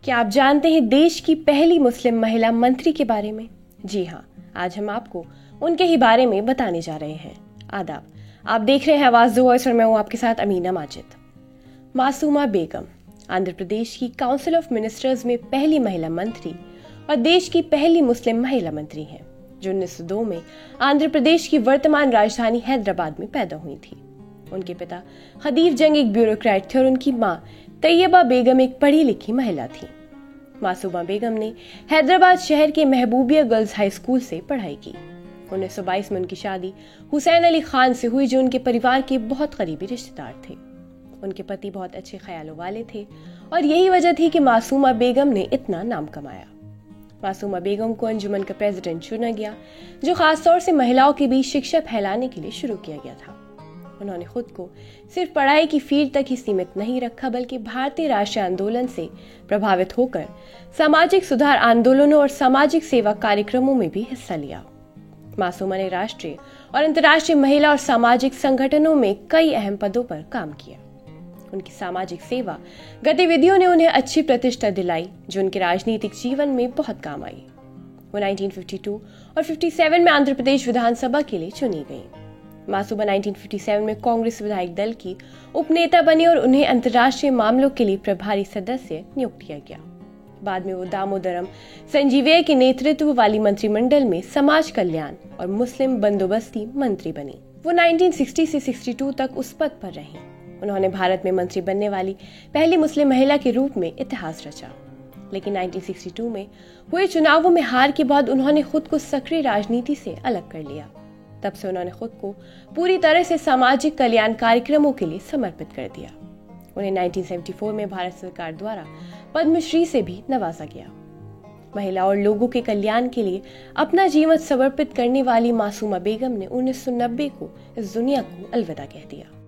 क्या आप जानते हैं देश की पहली मुस्लिम महिला मंत्री के बारे में? जी हाँ, आज हम आपको उनके ही बारे में बताने जा रहे हैं। आदाब, आप देख रहे हैं आवाज द वॉइस और मैं हूं आपके साथ अमीना माजिद। मासूमा बेगम आंध्र प्रदेश की काउंसिल ऑफ मिनिस्टर्स में पहली महिला मंत्री और देश की पहली मुस्लिम महिला मंत्री हैं, जो 1902 में आंध्र प्रदेश की वर्तमान राजधानी हैदराबाद में पैदा हुई थी। उनके पिता खदीर जंग एक ब्यूरोक्रेट थे और उनकी मां तैयबा बेगम एक पढ़ी लिखी महिला थी। मासूमा बेगम ने हैदराबाद शहर के महबूबिया गर्ल्स हाई स्कूल से पढ़ाई की। 1922 में उनकी शादी हुसैन अली खान से हुई, जो उनके परिवार के बहुत करीबी रिश्तेदार थे। उनके पति बहुत अच्छे ख्यालों वाले थे और यही वजह थी कि मासूमा बेगम ने इतना नाम कमाया। मासूमा बेगम को अंजुमन का प्रेसिडेंट चुना गया, जो खासतौर से महिलाओं के बीच शिक्षा फैलाने के लिए शुरू किया गया था। उन्होंने खुद को सिर्फ पढ़ाई की फील्ड तक ही सीमित नहीं रखा, बल्कि भारतीय राष्ट्रीय आंदोलन से प्रभावित होकर सामाजिक सुधार आंदोलनों और सामाजिक सेवा कार्यक्रमों में भी हिस्सा लिया। मासूमा ने राष्ट्रीय और अंतर्राष्ट्रीय महिला और सामाजिक संगठनों में कई अहम पदों पर काम किया। उनकी सामाजिक सेवा गतिविधियों ने उन्हें अच्छी प्रतिष्ठा दिलाई, जो उनके राजनीतिक जीवन में बहुत काम आई। वो 1952 और 57 में आंध्र प्रदेश विधानसभा के लिए चुनी गई। मासूमा 1957 में कांग्रेस विधायक दल की उपनेता बनी और उन्हें अंतर्राष्ट्रीय मामलों के लिए प्रभारी सदस्य नियुक्त किया गया। बाद में वो दामोदरम संजीवय्य के नेतृत्व वाली मंत्रिमंडल में समाज कल्याण और मुस्लिम बंदोबस्ती मंत्री बनी। वो 1960 से 62 तक उस पद पर रहीं। उन्होंने भारत में मंत्री बनने वाली पहली मुस्लिम महिला के रूप में इतिहास रचा। लेकिन 1962 में हुए चुनावों में हार के बाद उन्होंने खुद को सक्रिय राजनीति से अलग कर लिया। तब से उन्होंने खुद को पूरी तरह से सामाजिक कल्याण कार्यक्रमों के लिए समर्पित कर दिया। उन्हें 1974 में भारत सरकार द्वारा पद्मश्री से भी नवाजा गया। महिला और लोगों के कल्याण के लिए अपना जीवन समर्पित करने वाली मासूमा बेगम ने 1990 को इस दुनिया को अलविदा कह दिया।